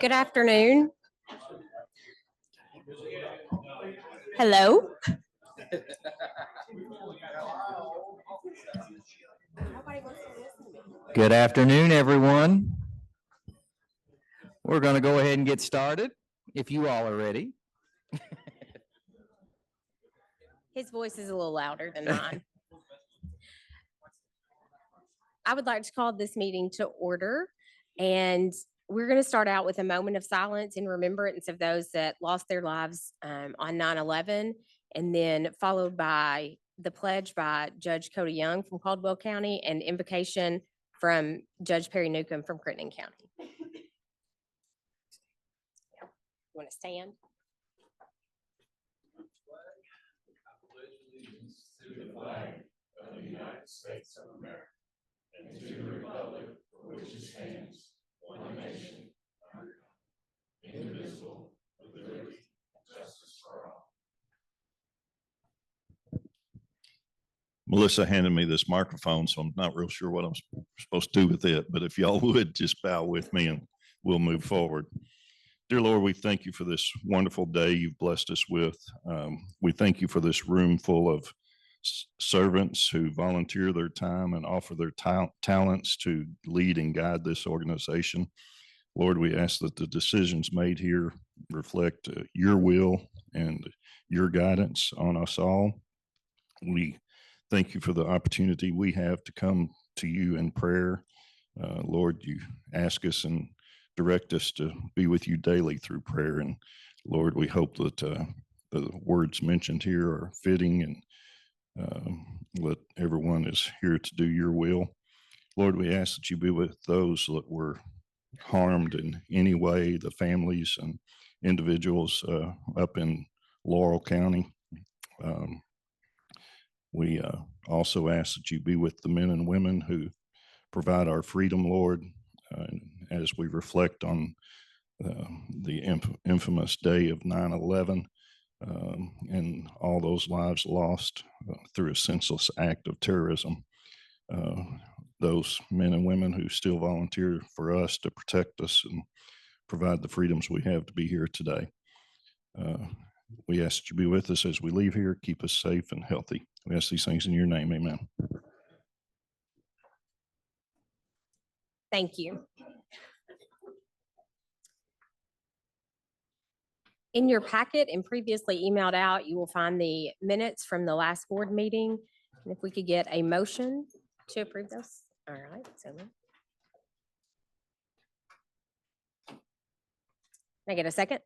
Good afternoon. Hello. Good afternoon, everyone. We're going to go ahead and get started, if you all are ready. His voice is a little louder than mine. I would like to call this meeting to order, and we're going to start out with a moment of silence in remembrance of those that lost their lives on 9/11, and then followed by the pledge by Judge Cody Young from Caldwell County and invocation from Judge Perry Newcomb from Crittenden County. You want to stand? To the flag of the United States of America and to the republic for which it stands, one nation, under God, indivisible, with liberty and justice for all. Melissa handed me this microphone, so I'm not real sure what I'm supposed to do with it, but if y'all would just bow with me and we'll move forward. Dear Lord, we thank you for this wonderful day you've blessed us with. We thank you for this room full of servants who volunteer their time and offer their talents to lead and guide this organization. Lord, we ask that the decisions made here reflect your will and your guidance on us all. We thank you for the opportunity we have to come to you in prayer. Lord, you ask us and direct us to be with you daily through prayer. And Lord, we hope that the words mentioned here are fitting and let everyone is here to do your will. Lord, we ask that you be with those that were harmed in any way, the families and individuals up in Laurel County. We also ask that you be with the men and women who provide our freedom, Lord, as we reflect on the infamous day of 9/11. And all those lives lost through a senseless act of terrorism. Those men and women who still volunteer for us to protect us and provide the freedoms we have to be here today. We ask that you be with us as we leave here, keep us safe and healthy. We ask these things in your name, amen. Thank you. In your packet and previously emailed out, you will find the minutes from the last board meeting. And if we could get a motion to approve those. All right. So can I get a second?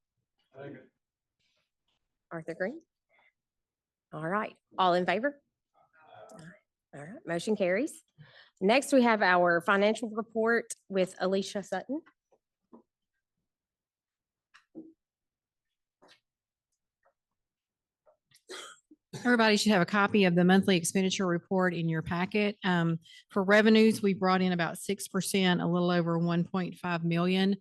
Arthur Green. All right. All in favor? All right. Motion carries. Next, we have our financial report with Alicia Sutton. Everybody should have a copy of the monthly expenditure report in your packet. For revenues, we brought in about 6%, a little over 1.5 million.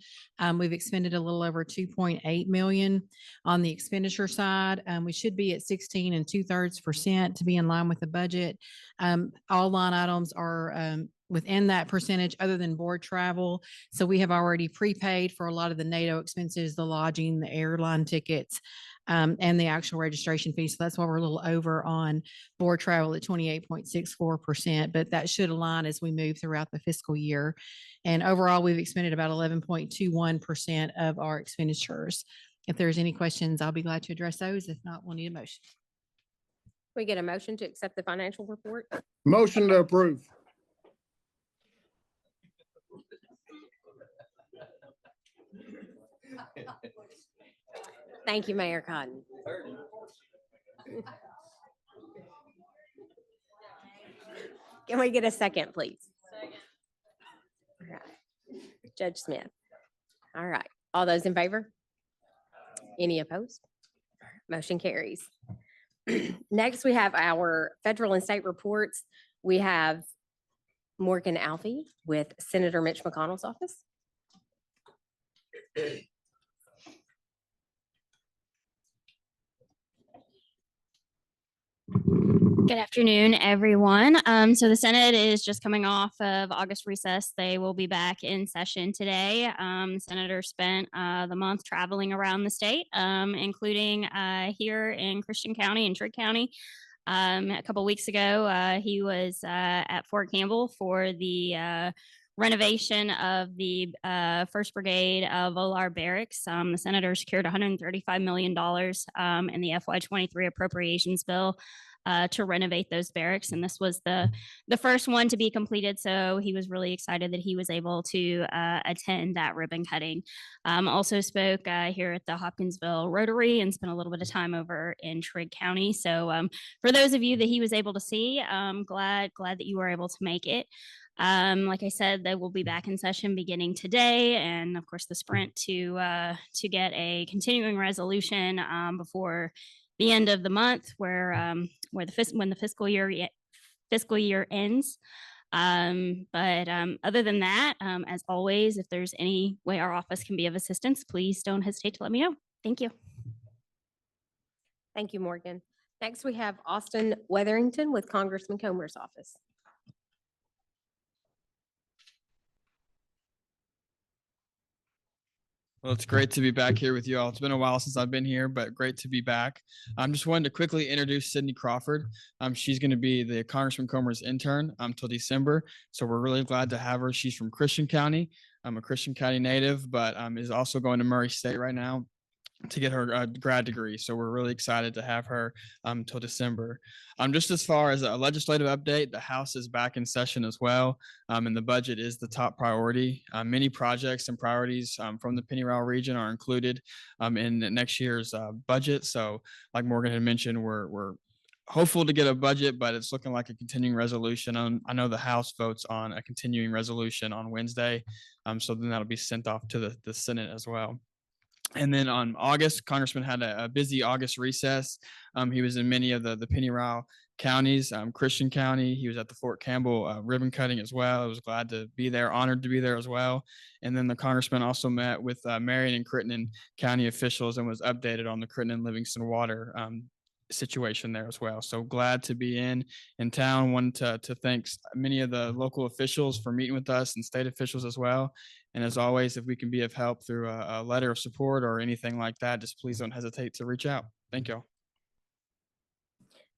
We've expended a little over 2.8 million. On the expenditure side, we should be at 16 2/3% to be in line with the budget. All line items are within that percentage other than board travel. So we have already prepaid for a lot of the NATO expenses, the lodging, the airline tickets, and the actual registration fee. So that's why we're a little over on board travel at 28.64%, but that should align as we move throughout the fiscal year. And overall, we've expended about 11.21% of our expenditures. If there's any questions, I'll be glad to address those. If not, we'll need a motion. We get a motion to accept the financial report. Motion to approve. Thank you, Mayor Cotton. Can we get a second, please? Second. All right. Judge Smith. All right. All those in favor? Any opposed? Motion carries. Next, we have our federal and state reports. We have Morgan Alfie with Senator Mitch McConnell's office. Good afternoon, everyone. So the Senate is just coming off of August recess. They will be back in session today. Senators spent the month traveling around the state, including here in Christian County and Trigg County. A couple weeks ago, he was at Fort Campbell for the renovation of the 1st Brigade of Volar Barracks. The senators secured $135 million in the FY23 appropriations bill to renovate those barracks. And this was the first one to be completed. So he was really excited that he was able to attend that ribbon cutting. Also spoke here at the Hopkinsville Rotary and spent a little bit of time over in Trigg County. So for those of you that he was able to see, I'm glad that you were able to make it. Like I said, they will be back in session beginning today, and of course the sprint to get a continuing resolution before the end of the month, where when the fiscal year ends. But other than that, as always, if there's any way our office can be of assistance, please don't hesitate to let me know. Thank you. Thank you, Morgan. Next, we have Austin Weatherington with Congressman Comer's office. Well, it's great to be back here with you all. It's been a while since I've been here, but great to be back. I'm just wanted to quickly introduce Sydney Crawford. She's going to be the Congressman Comer's intern till December. So we're really glad to have her. She's from Christian County. I'm a Christian County native, but is also going to Murray State right now to get her grad degree. So we're really excited to have her till December. Just as far as a legislative update, the House is back in session as well. And the budget is the top priority. Many projects and priorities from the Penny-Rowell region are included in next year's budget. So like Morgan had mentioned, we're hopeful to get a budget, but it's looking like a continuing resolution. I know the House votes on a continuing resolution on Wednesday. So then that'll be sent off to the Senate as well. And then on August, Congressman had a busy August recess. He was in many of the Penny-Rowell counties, Christian County. He was at the Fort Campbell ribbon cutting as well. I was glad to be there, honored to be there as well. And then the Congressman also met with Marion and Crittenden County officials and was updated on the Crittenden Livingston water situation there as well. So glad to be in town. Wanted to thank many of the local officials for meeting with us and state officials as well. And as always, if we can be of help through a letter of support or anything like that, just please don't hesitate to reach out. Thank you.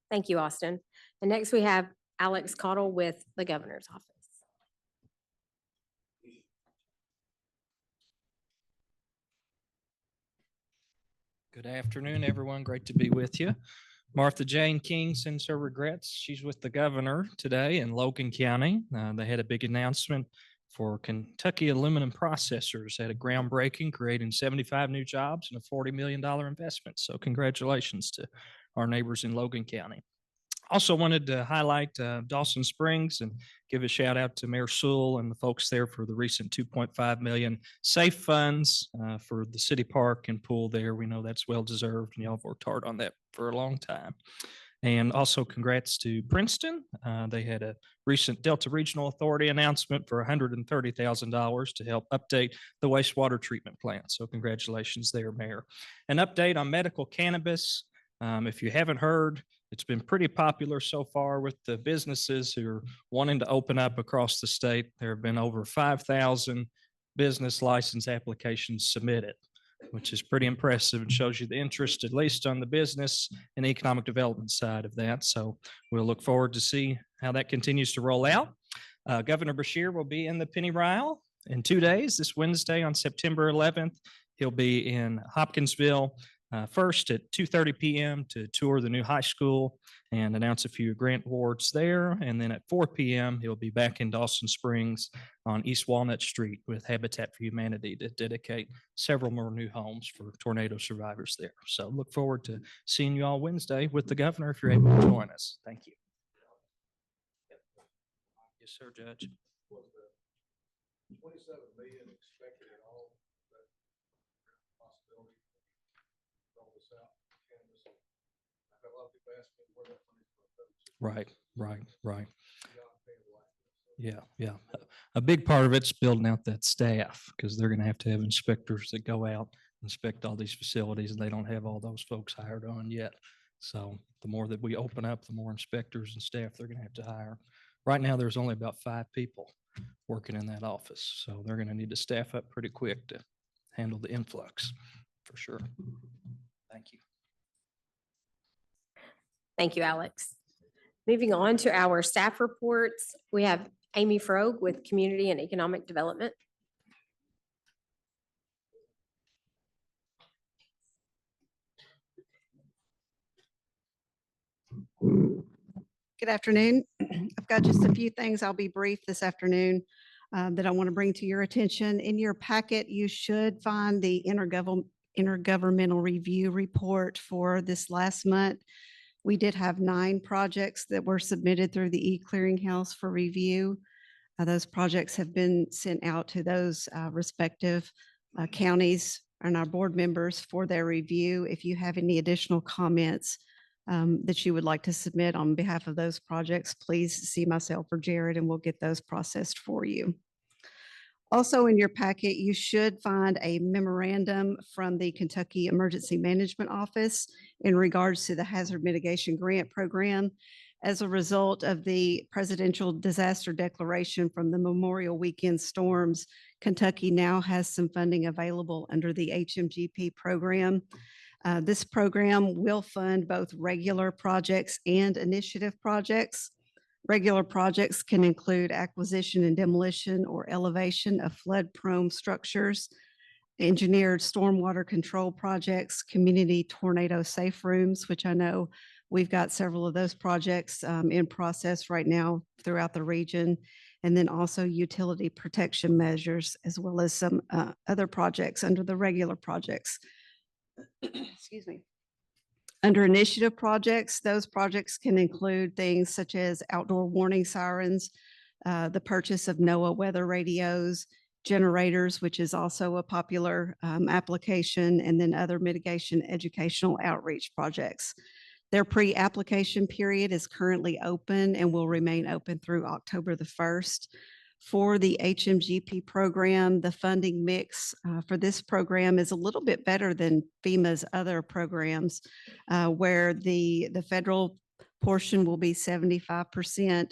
Thank you, Austin. And next we have Alex Cottle with the governor's office. Good afternoon, everyone. Great to be with you. Martha Jane King sends her regrets. She's with the governor today in Logan County. They had a big announcement for Kentucky aluminum processors, had a groundbreaking, creating 75 new jobs and a $40 million investment. So congratulations to our neighbors in Logan County. Also wanted to highlight Dawson Springs and give a shout out to Mayor Sewell and the folks there for the recent $2.5 million SAFE funds for the city park and pool there. We know that's well deserved, and y'all have worked hard on that for a long time. And also congrats to Princeton. They had a recent Delta Regional Authority announcement for $130,000 to help update the wastewater treatment plant. So congratulations there, Mayor. An update on medical cannabis. If you haven't heard, it's been pretty popular so far with the businesses who are wanting to open up across the state. There have been over 5,000 business license applications submitted, which is pretty impressive and shows you the interest, at least on the business and economic development side of that. So we'll look forward to see how that continues to roll out. Governor Beshear will be in the Penny-Rowell in 2 days, this Wednesday on September 11th. He'll be in Hopkinsville first at 2:30 p.m. to tour the new high school and announce a few grant awards there. And then at 4 p.m., he'll be back in Dawson Springs on East Walnut Street with Habitat for Humanity to dedicate several more new homes for tornado survivors there. So look forward to seeing you all Wednesday with the governor if you're able to join us. Thank you. Yes, sir, Judge. 27 million expected at all. Possibility. Roll this out. I've had a lot of people ask me where that money's going to go. Right. Yeah. A big part of it's building out that staff because they're going to have inspectors that go out, inspect all these facilities, and they don't have all those folks hired on yet. So the more that we open up, the more inspectors and staff they're going to have to hire. Right now, there's only about 5 people working in that office. So they're going to need to staff up pretty quick to handle the influx for sure. Thank you. Thank you, Alex. Moving on to our staff reports, we have Amy Frogue with Community and Economic Development. Good afternoon. I've got just a few things. I'll be brief this afternoon that I want to bring to your attention. In your packet, you should find the intergovernmental review report for this last month. We did have 9 projects that were submitted through the e-clearinghouse for review. Those projects have been sent out to those respective counties and our board members for their review. If you have any additional comments that you would like to submit on behalf of those projects, please see myself or Jared and we'll get those processed for you. Also in your packet, you should find a memorandum from the Kentucky Emergency Management Office in regards to the Hazard Mitigation Grant Program. As a result of the presidential disaster declaration from the Memorial Weekend storms, Kentucky now has some funding available under the HMGP program. This program will fund both regular projects and initiative projects. Regular projects can include acquisition and demolition or elevation of flood-prone structures, engineered stormwater control projects, community tornado safe rooms, which I know we've got several of those projects in process right now throughout the region, and then also utility protection measures, as well as some other projects under the regular projects. Excuse me. Under initiative projects, those projects can include things such as outdoor warning sirens, the purchase of NOAA weather radios, generators, which is also a popular application, and then other mitigation educational outreach projects. Their pre-application period is currently open and will remain open through October the 1st. For the HMGP program, the funding mix for this program is a little bit better than FEMA's other programs, where the federal portion will be 75%.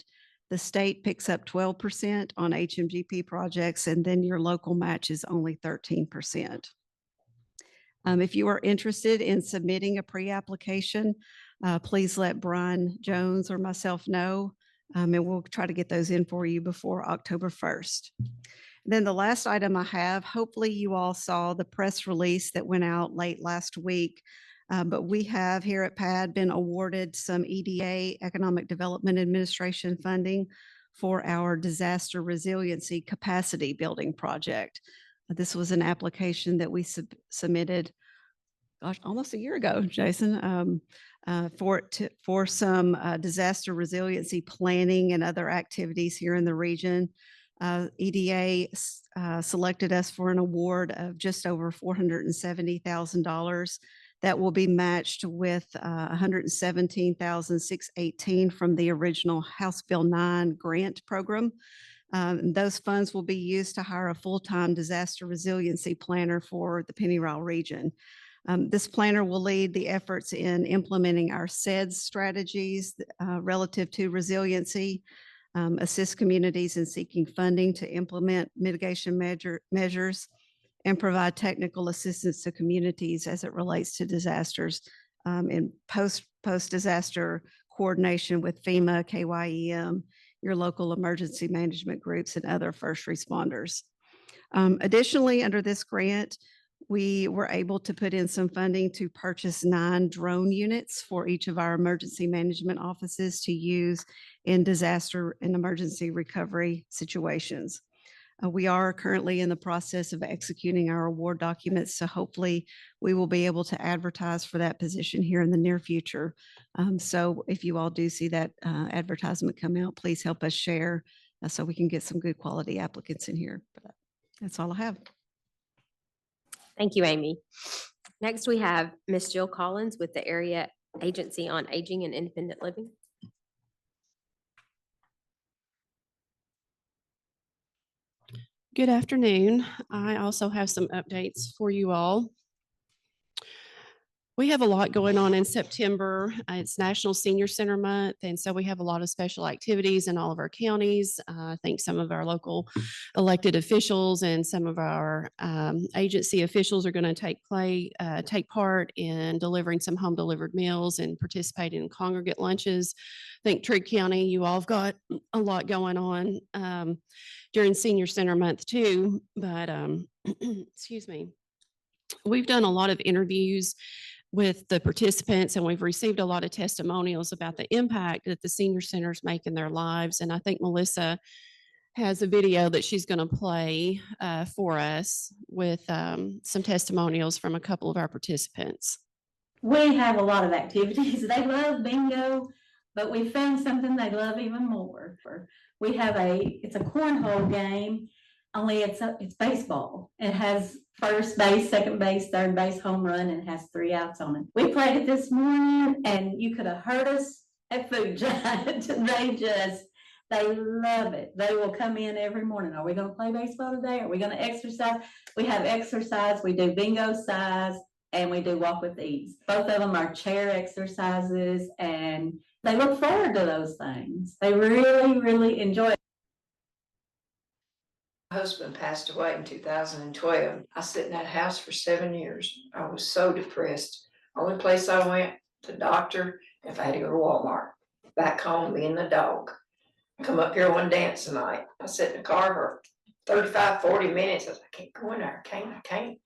The state picks up 12% on HMGP projects, and then your local match is only 13%. If you are interested in submitting a pre-application, please let Brian Jones or myself know. And we'll try to get those in for you before October 1st. Then the last item I have, hopefully you all saw the press release that went out late last week, but we have here at PeADD been awarded some EDA, Economic Development Administration funding for our disaster resiliency capacity building project. This was an application that we submitted, gosh, almost a year ago, Jason, for some disaster resiliency planning and other activities here in the region. EDA selected us for an award of just over $470,000 that will be matched with $117,618 from the original House Bill 9 grant program. Those funds will be used to hire a full-time disaster resiliency planner for the Pennyroyal region. This planner will lead the efforts in implementing our SEDS strategies relative to resiliency, assist communities in seeking funding to implement mitigation measures, and provide technical assistance to communities as it relates to disasters and post-disaster coordination with FEMA, KYEM, your local emergency management groups, and other first responders. Additionally, under this grant, we were able to put in some funding to purchase 9 drone units for each of our emergency management offices to use in disaster and emergency recovery situations. We are currently in the process of executing our award documents, so hopefully we will be able to advertise for that position here in the near future. So if you all do see that advertisement come out, please help us share so we can get some good quality applicants in here. But that's all I have. Thank you, Amy. Next, we have Ms. Jill Collins with the Area Agency on Aging and Independent Living. Good afternoon. I also have some updates for you all. We have a lot going on in September. It's National Senior Center Month, and so we have a lot of special activities in all of our counties. I think some of our local elected officials and some of our agency officials are going to take part in delivering some home delivered meals and participating in congregate lunches. I think Trigg County, you all have got a lot going on during Senior Center Month too. But excuse me, we've done a lot of interviews with the participants, and we've received a lot of testimonials about the impact that the senior centers make in their lives. And I think Melissa has a video that she's going to play for us with some testimonials from a couple of our participants. We have a lot of activities. They love bingo, but we found something they love even more. We have it's a cornhole game, only it's baseball. It has first base, second base, third base, home run, and it has 3 outs on it. We played it this morning, and you could have heard us at Food Giant. They love it. They will come in every morning. Are we going to play baseball today? Are we going to exercise? We have exercise. We do bingo size, and we do walk with ease. Both of them are chair exercises, and they look forward to those things. They really, really enjoy it. My husband passed away in 2012. I sat in that house for 7 years. I was so depressed. Only place I went to the doctor if I had to go to Walmart. Back home, me and the dog. I come up here one dance night. I sat in the car for 35, 40 minutes. I said, I can't go in there. I can't.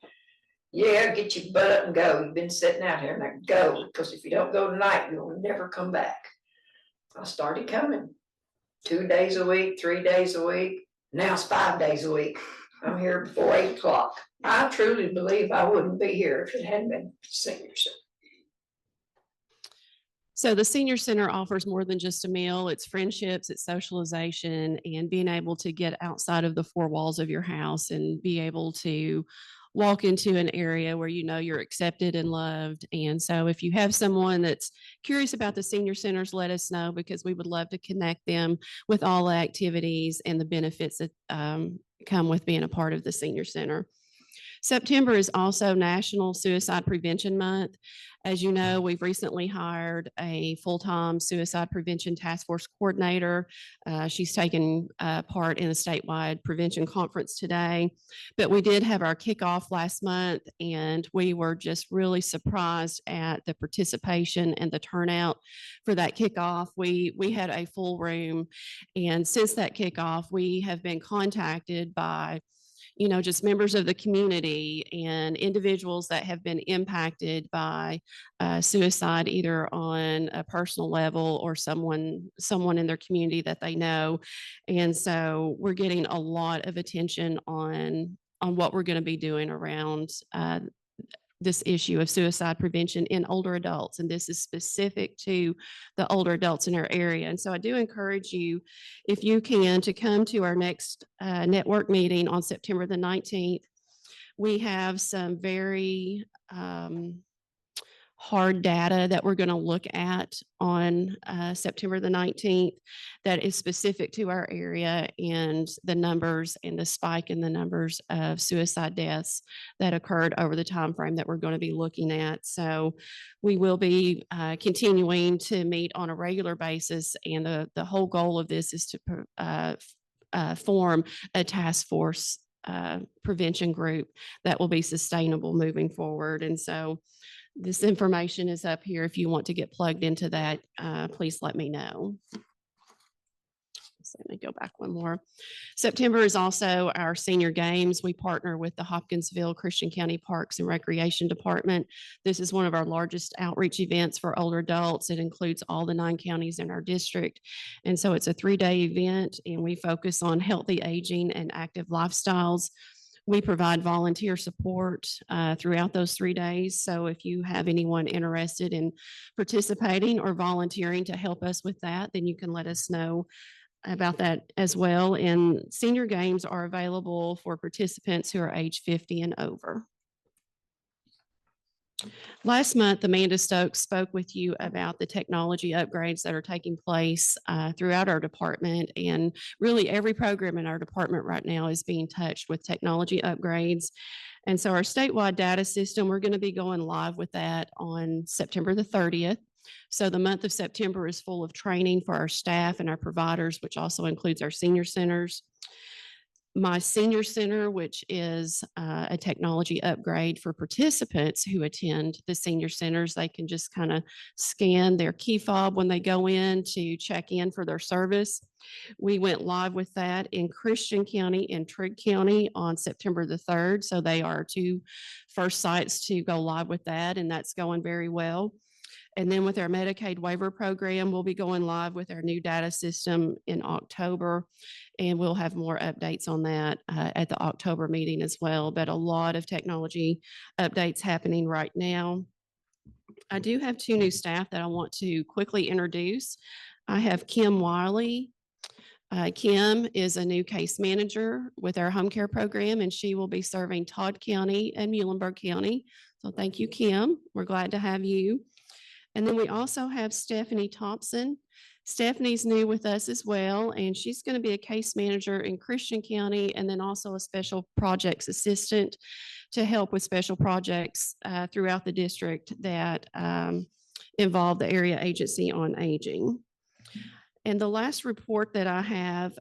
Yeah, get your butt up and go. You've been sitting out here, and I go, because if you don't go tonight, you'll never come back. I started coming 2 days a week, 3 days a week. Now it's 5 days a week. I'm here before 8 o'clock. I truly believe I wouldn't be here if it hadn't been senior center. So the Senior Center offers more than just a meal. It's friendships, it's socialization, and being able to get outside of the 4 walls of your house and be able to walk into an area where you know you're accepted and loved. And so if you have someone that's curious about the senior centers, let us know, because we would love to connect them with all the activities and the benefits that come with being a part of the senior center. September is also National Suicide Prevention Month. As you know, we've recently hired a full-time suicide prevention task force coordinator. She's taken part in a statewide prevention conference today, but we did have our kickoff last month, and we were just really surprised at the participation and the turnout for that kickoff. We had a full room, and since that kickoff, we have been contacted by just members of the community and individuals that have been impacted by suicide, either on a personal level or someone in their community that they know. And so we're getting a lot of attention on what we're going to be doing around this issue of suicide prevention in older adults. And this is specific to the older adults in our area. And so I do encourage you, if you can, to come to our next network meeting on September the 19th. We have some very hard data that we're going to look at on September the 19th that is specific to our area, and the numbers and the spike in the numbers of suicide deaths that occurred over the time frame that we're going to be looking at. So we will be continuing to meet on a regular basis, and the whole goal of this is to form a task force prevention group that will be sustainable moving forward. And so this information is up here. If you want to get plugged into that, please let me know. So let me go back one more. September is also our senior games. We partner with the Hopkinsville Christian County Parks and Recreation Department. This is one of our largest outreach events for older adults. It includes all the 9 counties in our district. And so it's a 3-day event, and we focus on healthy aging and active lifestyles. We provide volunteer support throughout those 3 days. So if you have anyone interested in participating or volunteering to help us with that, then you can let us know about that as well. And senior games are available for participants who are age 50 and over. Last month, Amanda Stokes spoke with you about the technology upgrades that are taking place throughout our department. And really every program in our department right now is being touched with technology upgrades. And so our statewide data system, we're going to be going live with that on September the 30th. So the month of September is full of training for our staff and our providers, which also includes our senior centers. My senior center, which is a technology upgrade for participants who attend the senior centers, they can just kind of scan their key fob when they go in to check in for their service. We went live with that in Christian County and Trigg County on September the 3rd. So they are two first sites to go live with that, and that's going very well. And then with our Medicaid waiver program, we'll be going live with our new data system in October, and we'll have more updates on that at the October meeting as well. But a lot of technology updates happening right now. I do have two new staff that I want to quickly introduce. I have Kim Wiley. Kim is a new case manager with our home care program, and she will be serving Todd County and Muhlenberg County. So thank you, Kim. We're glad to have you. And then we also have Stephanie Thompson. Stephanie's new with us as well, and she's going to be a case manager in Christian County and then also a special projects assistant to help with special projects throughout the district that involve the Area Agency on Aging. And the last report that I have,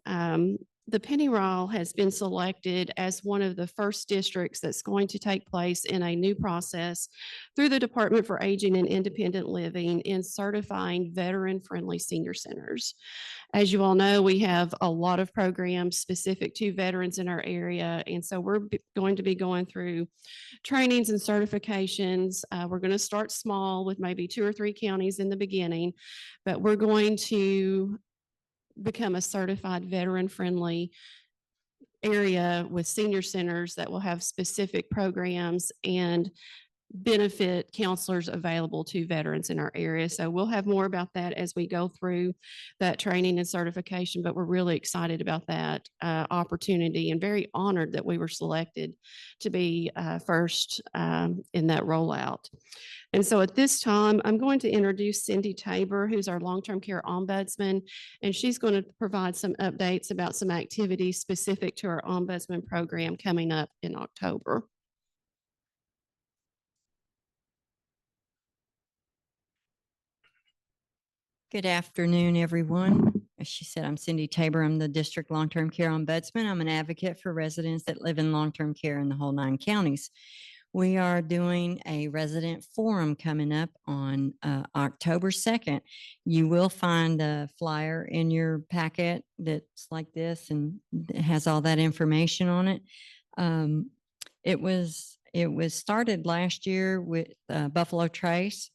the Pennyroyal has been selected as one of the first districts that's going to take place in a new process through the Department for Aging and Independent Living in certifying veteran-friendly senior centers. As you all know, we have a lot of programs specific to veterans in our area, and so we're going to be going through trainings and certifications. We're going to start small with maybe 2 or 3 counties in the beginning, but we're going to become a certified veteran-friendly area with senior centers that will have specific programs and benefit counselors available to veterans in our area. So we'll have more about that as we go through that training and certification, but we're really excited about that opportunity and very honored that we were selected to be first in that rollout. And so at this time, I'm going to introduce Cindy Tabor, who's our long-term care ombudsman, and she's going to provide some updates about some activities specific to our ombudsman program coming up in October. Good afternoon, everyone. As she said, I'm Cindy Tabor. I'm the District Long-Term Care Ombudsman. I'm an advocate for residents that live in long-term care in the whole 9 counties. We are doing a resident forum coming up on October 2nd. You will find a flyer in your packet that's like this and it has all that information on it. It was started last year with Buffalo Trace,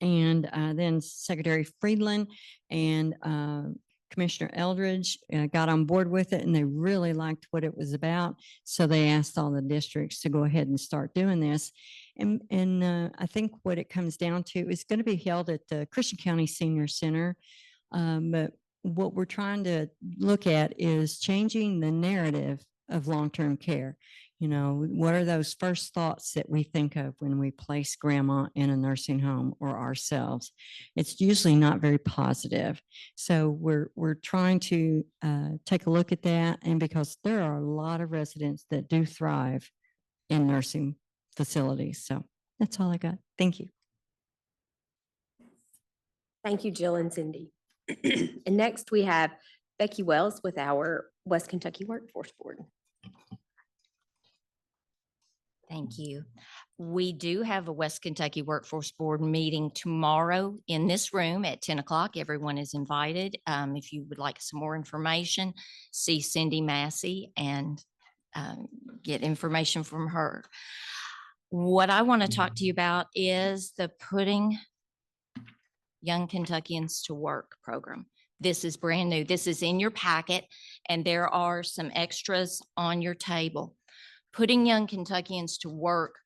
and then Secretary Friedland and Commissioner Eldridge got on board with it, and they really liked what it was about. So they asked all the districts to go ahead and start doing this. And I think what it comes down to is going to be held at the Christian County Senior Center. But what we're trying to look at is changing the narrative of long-term care. You know, what are those first thoughts that we think of when we place grandma in a nursing home or ourselves? It's usually not very positive. So we're trying to take a look at that. And because there are a lot of residents that do thrive in nursing facilities. So that's all I got. Thank you. Thank you, Jill and Cindy. And next we have Becky Wells with our West Kentucky Workforce Board. Thank you. We do have a West Kentucky Workforce Board meeting tomorrow in this room at 10 o'clock. Everyone is invited. If you would like some more information, see Cindy Massey and get information from her. What I want to talk to you about is the Putting Young Kentuckians to Work program. This is brand new. This is in your packet, and there are some extras on your table. Putting Young Kentuckians to Work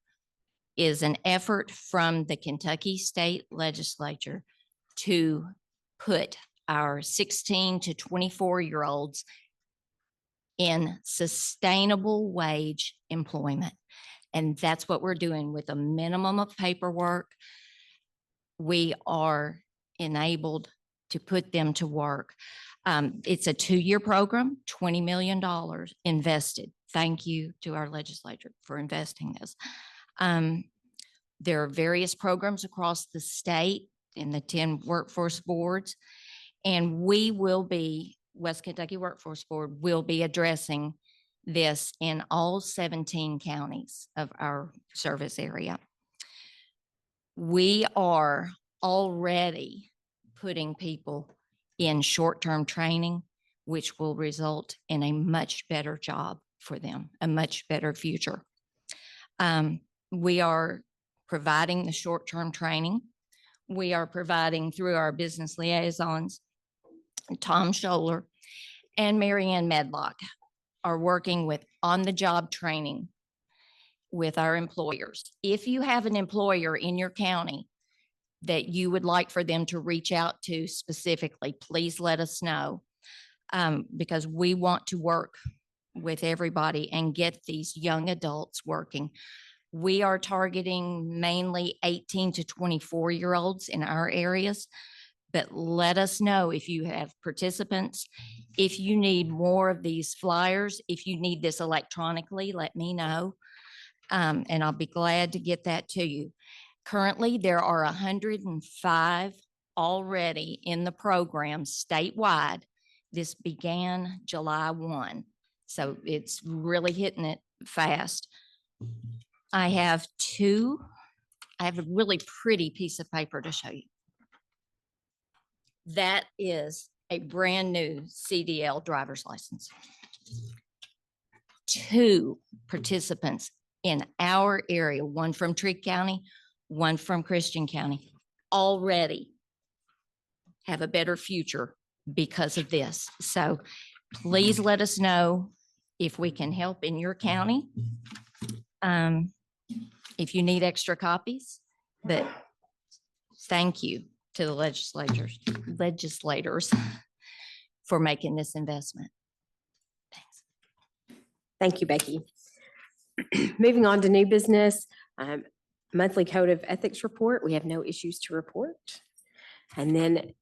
is an effort from the Kentucky State Legislature to put our 16 to 24-year-olds in sustainable wage employment. And that's what we're doing with a minimum of paperwork. We are enabled to put them to work. It's a 2-year program, $20 million invested, thank you to our legislature for investing this. There are various programs across the state in the 10 workforce boards, and West Kentucky Workforce Board will be addressing this in all 17 counties of our service area. We are already putting people in short-term training, which will result in a much better job for them, a much better future. We are providing the short-term training. We are providing through our business liaisons. Tom Scholler and Marianne Medlock are working with on-the-job training with our employers. If you have an employer in your county that you would like for them to reach out to specifically, please let us know, because we want to work with everybody and get these young adults working. We are targeting mainly 18 to 24-year-olds in our areas, but let us know if you have participants. If you need more of these flyers, if you need this electronically, let me know. And I'll be glad to get that to you. Currently, there are 105 already in the program statewide. This began July 1, so it's really hitting it fast. I have a really pretty piece of paper to show you. That is a brand new CDL driver's license. 2 participants in our area, one from Trigg County, one from Christian County, already have a better future because of this. So please let us know if we can help in your county. If you need extra copies, but thank you to the legislators for making this investment. Thanks. Thank you, Becky. Moving on to new business, monthly code of ethics report. We have no issues to report. And then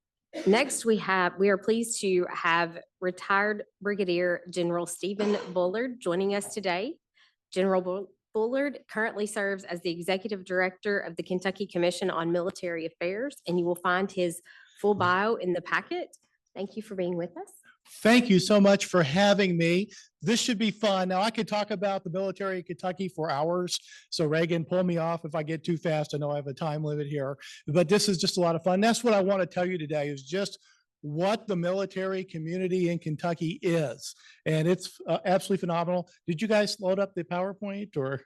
next we are pleased to have retired Brigadier General Stephen Bullard joining us today. General Bullard currently serves as the Executive Director of the Kentucky Commission on Military Affairs, and you will find his full bio in the packet. Thank you for being with us. Thank you so much for having me. This should be fun. Now, I could talk about the military of Kentucky for hours. So Reagan, pull me off if I get too fast. I know I have a time limit here, but this is just a lot of fun. That's what I want to tell you today, is just what the military community in Kentucky is. And it's absolutely phenomenal. Did you guys load up the PowerPoint or?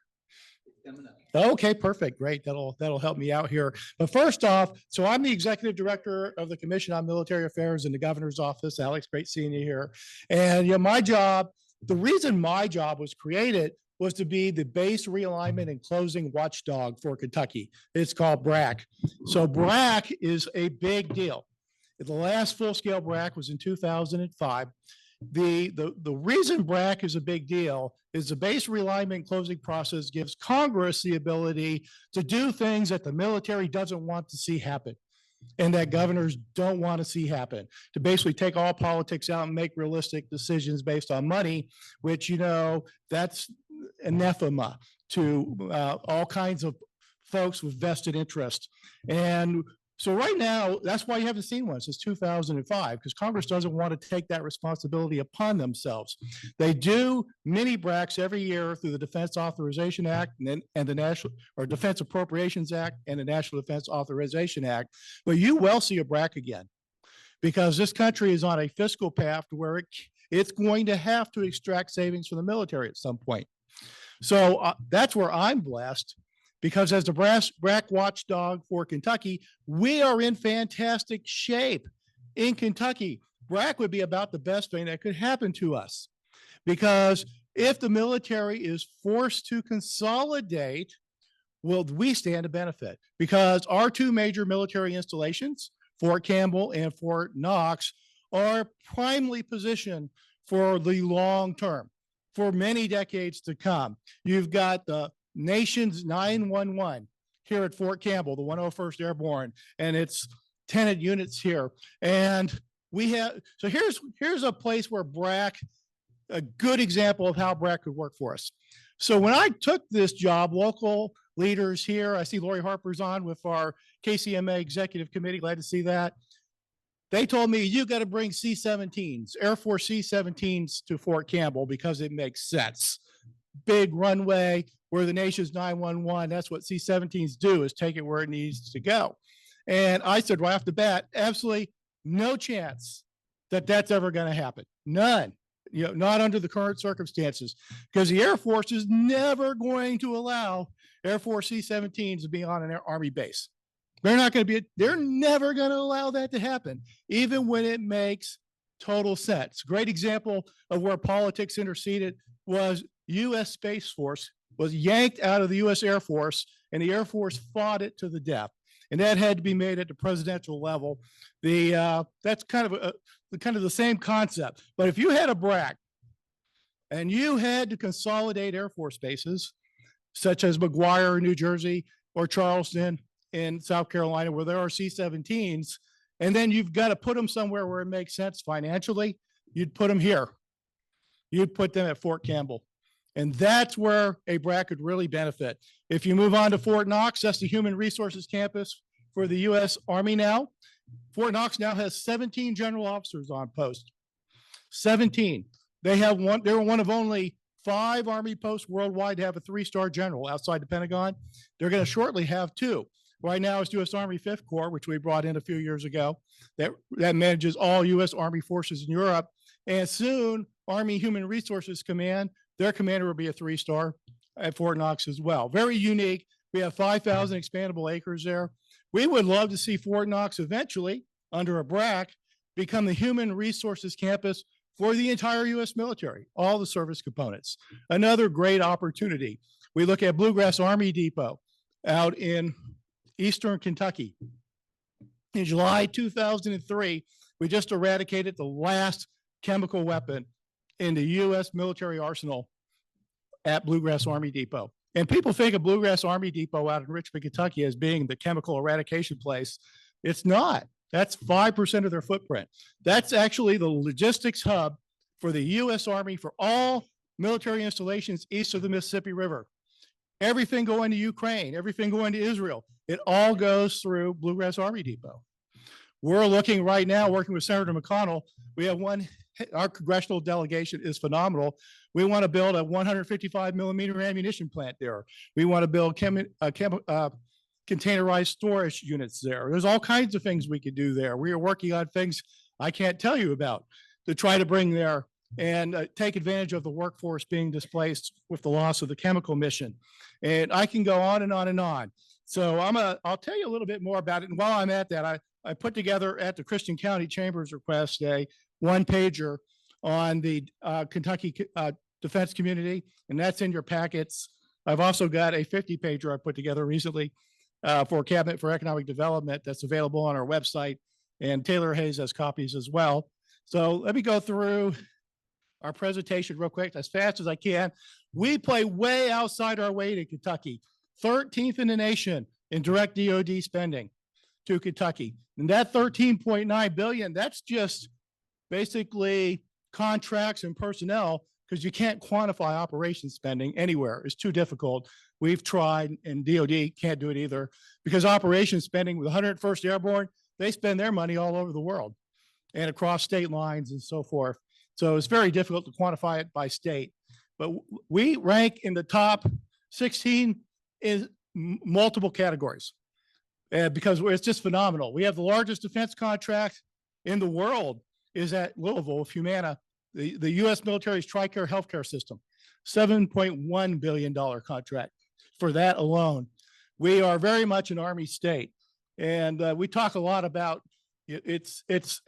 Okay, perfect. Great. That'll help me out here. But first off, so I'm the Executive Director of the Commission on Military Affairs in the Governor's Office. Alex, great seeing you here. And my job, the reason my job was created was to be the base realignment and closing watchdog for Kentucky. It's called BRAC. So BRAC is a big deal. The last full-scale BRAC was in 2005. The reason BRAC is a big deal is the base realignment closing process gives Congress the ability to do things that the military doesn't want to see happen and that governors don't want to see happen, to basically take all politics out and make realistic decisions based on money, which, that's anathema to all kinds of folks with vested interest. And so right now, that's why you haven't seen one since 2005, because Congress doesn't want to take that responsibility upon themselves. They do mini BRACs every year through the Defense Authorization Act and the Defense Appropriations Act and the National Defense Authorization Act. But you will see a BRAC again, because this country is on a fiscal path to where it's going to have to extract savings from the military at some point. So that's where I'm blessed. Because as the BRAC watchdog for Kentucky, we are in fantastic shape in Kentucky. BRAC would be about the best thing that could happen to us. Because if the military is forced to consolidate, well, we stand to benefit. Because our 2 major military installations, Fort Campbell and Fort Knox, are primarily positioned for the long term, for many decades to come. You've got the nation's 911 here at Fort Campbell, the 101st Airborne, and it's tenant units here. And we have, so here's a place where BRAC a good example of how BRAC could work for us. So when I took this job, local leaders here, I see Lori Harper's on with our KCMA Executive Committee, glad to see that. They told me, you got to bring C-17s, Air Force C-17s to Fort Campbell because it makes sense. Big runway, we're the nation's 911. That's what C-17s do, is take it where it needs to go. And I said right off the bat, absolutely no chance that that's ever going to happen. None. You know, not under the current circumstances, because the Air Force is never going to allow Air Force C-17s to be on an Army base. They're not going to be, they're never going to allow that to happen, even when it makes total sense. Great example of where politics interceded was U.S. Space Force was yanked out of the U.S. Air Force, and the Air Force fought it to the death. And that had to be made at the presidential level. That's kind of the same concept. But if you had a BRAC and you had to consolidate Air Force bases, such as McGuire, New Jersey, or Charleston in South Carolina, where there are C-17s, and then you've got to put them somewhere where it makes sense financially, you'd put them here. You'd put them at Fort Campbell. And that's where a BRAC could really benefit. If you move on to Fort Knox, that's the Human Resources Campus for the U.S. Army now. Fort Knox now has 17 general officers on post. 17. They were one of only 5 Army posts worldwide to have a 3-star general outside the Pentagon. They're going to shortly have 2. Right now it's U.S. Army 5th Corps, which we brought in a few years ago, that manages all U.S. Army forces in Europe. And soon, Army Human Resources Command, their commander will be a 3-star at Fort Knox as well. Very unique. We have 5,000 expandable acres there. We would love to see Fort Knox eventually, under a BRAC, become the Human Resources Campus for the entire U.S. military, all the service components. Another great opportunity. We look at Bluegrass Army Depot out in Eastern Kentucky. In July 2003, we just eradicated the last chemical weapon in the U.S. military arsenal at Bluegrass Army Depot. And people think of Bluegrass Army Depot out in Richmond, Kentucky as being the chemical eradication place. It's not. That's 5% of their footprint. That's actually the logistics hub for the U.S. Army for all military installations east of the Mississippi River. Everything going to Ukraine, everything going to Israel, it all goes through Bluegrass Army Depot. We're looking right now, working with Senator McConnell. We have our congressional delegation is phenomenal. We want to build a 155 millimeter ammunition plant there. We want to build containerized storage units there. There's all kinds of things we could do there. We are working on things I can't tell you about to try to bring there and take advantage of the workforce being displaced with the loss of the chemical mission. And I can go on and on and on. So I'll tell you a little bit more about it. And while I'm at that, I put together at the Christian County Chamber's request a 1-pager on the Kentucky defense community, and that's in your packets. I've also got a 50-pager I put together recently for Cabinet for Economic Development that's available on our website, and Taylor Hayes has copies as well. So let me go through our presentation real quick as fast as I can. We play way outside our weight in Kentucky, 13th in the nation in direct DoD spending to Kentucky. And that 13.9 billion, that's just basically contracts and personnel, because you can't quantify operations spending anywhere. It's too difficult. We've tried, and DoD can't do it either, because operations spending with 101st Airborne, they spend their money all over the world and across state lines and so forth. So it's very difficult to quantify it by state. But we rank in the top 16 in multiple categories because it's just phenomenal. We have the largest defense contract in the world is at Louisville with Humana, the U.S. military's TRICARE healthcare system, $7.1 billion contract for that alone. We are very much an Army state. And we talk a lot about it's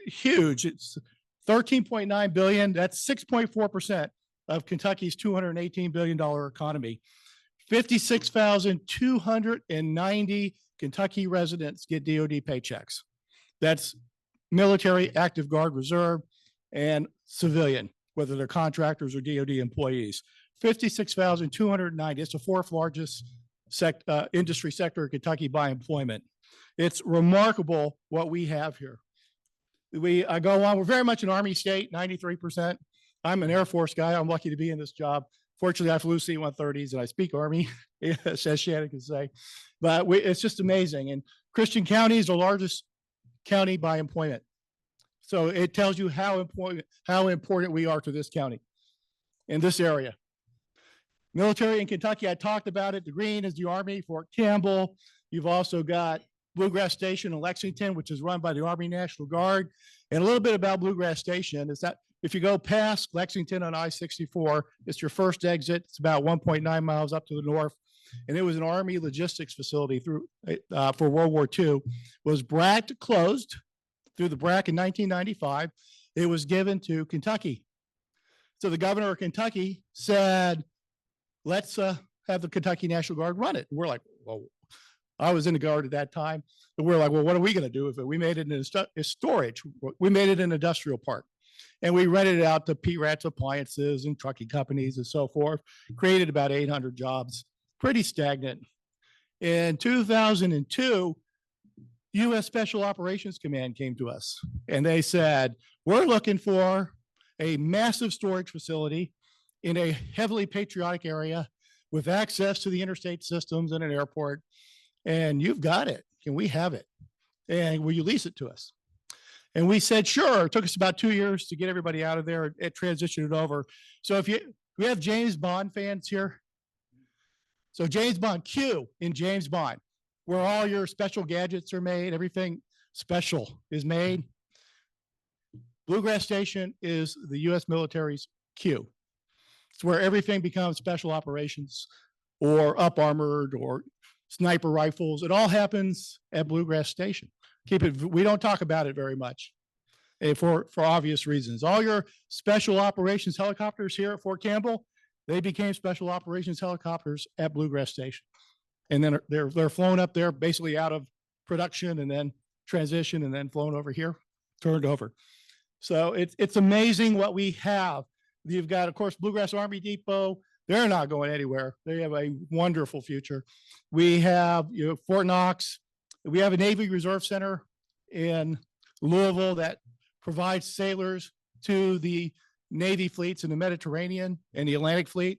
huge. It's 13.9 billion. That's 6.4% of Kentucky's $218 billion economy. 56,290 Kentucky residents get DoD paychecks. That's military, active guard, reserve, and civilian, whether they're contractors or DoD employees. 56,290. It's the 4th largest industry sector in Kentucky by employment. It's remarkable what we have here. I go on, we're very much an Army state, 93%. I'm an Air Force guy. I'm lucky to be in this job. Fortunately, I flew C-130s and I speak Army, as Shannon can say. But it's just amazing. And Christian County is the largest county by employment. So it tells you how important we are to this county in this area. Military in Kentucky, I talked about it. The green is the Army, Fort Campbell. You've also got Bluegrass Station in Lexington, which is run by the Army National Guard. And a little bit about Bluegrass Station is that if you go past Lexington on I-64, it's your first exit. It's about 1.9 miles up to the north. And it was an Army logistics facility for World War II. Was BRAC closed through the BRAC in 1995. It was given to Kentucky. So the governor of Kentucky said, let's have the Kentucky National Guard run it. We're like, well, I was in the Guard at that time. And we're like, well, what are we going to do with it? We made it in storage. We made it an industrial park. And we rented it out to PeADD appliances and trucking companies and so forth. Created about 800 jobs. Pretty stagnant. In 2002, U.S. Special Operations Command came to us and they said, we're looking for a massive storage facility in a heavily patriotic area with access to the interstate systems and an airport. And you've got it. Can we have it? And will you lease it to us? And we said, sure. It took us about 2 years to get everybody out of there and transition it over. So we have James Bond fans here. So James Bond, Q in James Bond, where all your special gadgets are made, everything special is made. Bluegrass Station is the U.S. military's Q. It's where everything becomes special operations or up armored or sniper rifles. It all happens at Bluegrass Station. We don't talk about it very much for obvious reasons. All your special operations helicopters here at Fort Campbell, they became special operations helicopters at Bluegrass Station. And then they're flown up there basically out of production and then transition and then flown over here, turned over. So it's amazing what we have. You've got, of course, Bluegrass Army Depot. They're not going anywhere. They have a wonderful future. We have Fort Knox. We have a Navy Reserve Center in Louisville that provides sailors to the Navy fleets in the Mediterranean and the Atlantic Fleet.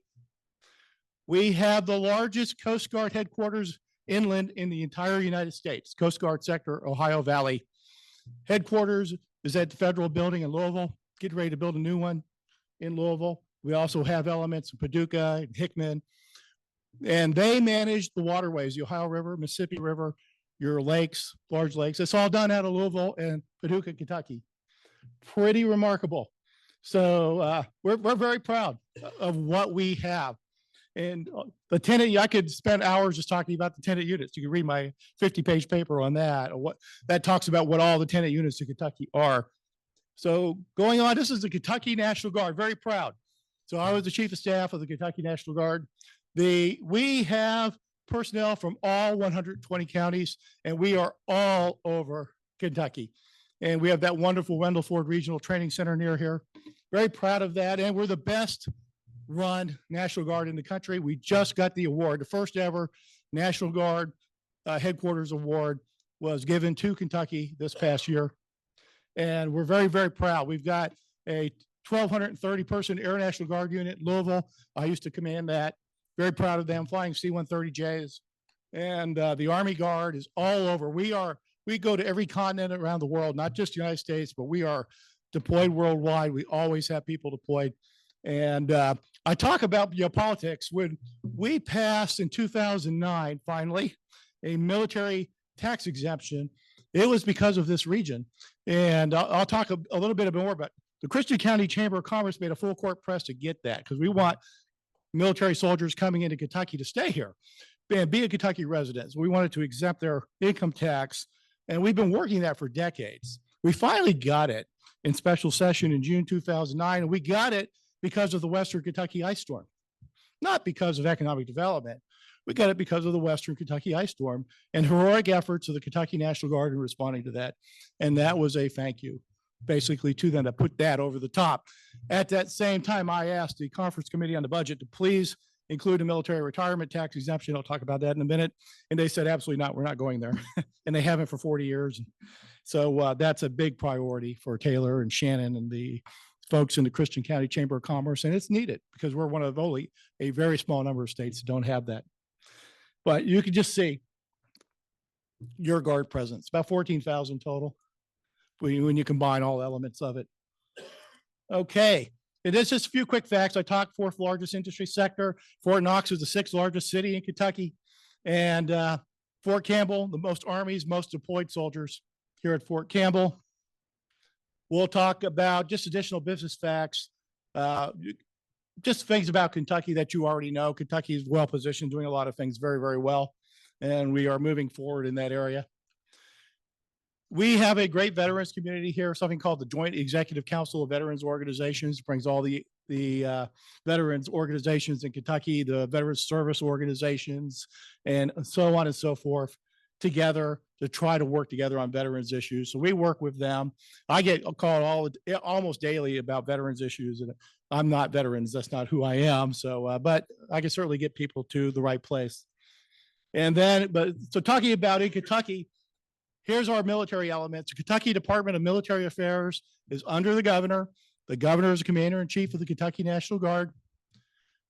We have the largest Coast Guard headquarters inland in the entire United States, Coast Guard sector, Ohio Valley. Headquarters is at the Federal Building in Louisville. Getting ready to build a new one in Louisville. We also have elements in Paducah and Hickman. And they manage the waterways, the Ohio River, Mississippi River, your lakes, large lakes. It's all done out of Louisville and Paducah, Kentucky. Pretty remarkable. So we're very proud of what we have. And the tenant, I could spend hours just talking about the tenant units. You can read my 50-page paper on that, or what that talks about what all the tenant units in Kentucky are. So going on, this is the Kentucky National Guard, very proud. So I was the chief of staff of the Kentucky National Guard. We have personnel from all 120 counties, and we are all over Kentucky. And we have that wonderful Wendell Ford Regional Training Center near here. Very proud of that. And we're the best run National Guard in the country. We just got the award. The first ever National Guard headquarters award was given to Kentucky this past year. And we're very, very proud. We've got a 1,230 person Air National Guard unit in Louisville. I used to command that. Very proud of them, flying C-130Js. And the Army Guard is all over. We go to every continent around the world, not just the United States, but we are deployed worldwide. We always have people deployed. And I talk about politics. When we passed in 2009, finally, a military tax exemption, it was because of this region. And I'll talk a little bit more about the Christian County Chamber of Commerce made a full court press to get that, because we want military soldiers coming into Kentucky to stay here and be a Kentucky resident. We wanted to exempt their income tax. And we've been working that for decades. We finally got it in special session in June 2009. And we got it because of the Western Kentucky ice storm, not because of economic development. We got it because of the Western Kentucky ice storm and heroic efforts of the Kentucky National Guard in responding to that. And that was a thank you, basically, to them to put that over the top. At that same time, I asked the Conference Committee on the Budget to please include a military retirement tax exemption. I'll talk about that in a minute. And they said, absolutely not. We're not going there. And they haven't for 40 years. So that's a big priority for Taylor and Shannon and the folks in the Christian County Chamber of Commerce, and it's needed because we're one of only a very small number of states that don't have that. But you can just see your guard presence, about 14,000 total when you combine all elements of it. Okay, it is just a few quick facts. I talked fourth largest industry sector. Fort Knox is the sixth largest city in Kentucky. And Fort Campbell, the most armies, most deployed soldiers here at Fort Campbell. We'll talk about just additional business facts, just things about Kentucky that you already know. Kentucky is well positioned, doing a lot of things very, very well. And we are moving forward in that area. We have a great veterans community here, something called the Joint Executive Council of Veterans Organizations. It brings all the veterans organizations in Kentucky, the veterans service organizations, and so on and so forth together to try to work together on veterans issues. So we work with them. I get called almost daily about veterans issues, and I'm not veterans. That's not who I am. So, but I can certainly get people to the right place. And then, so talking about in Kentucky, here's our military elements. The Kentucky Department of Military Affairs is under the governor. The governor is the commander-in-chief of the Kentucky National Guard,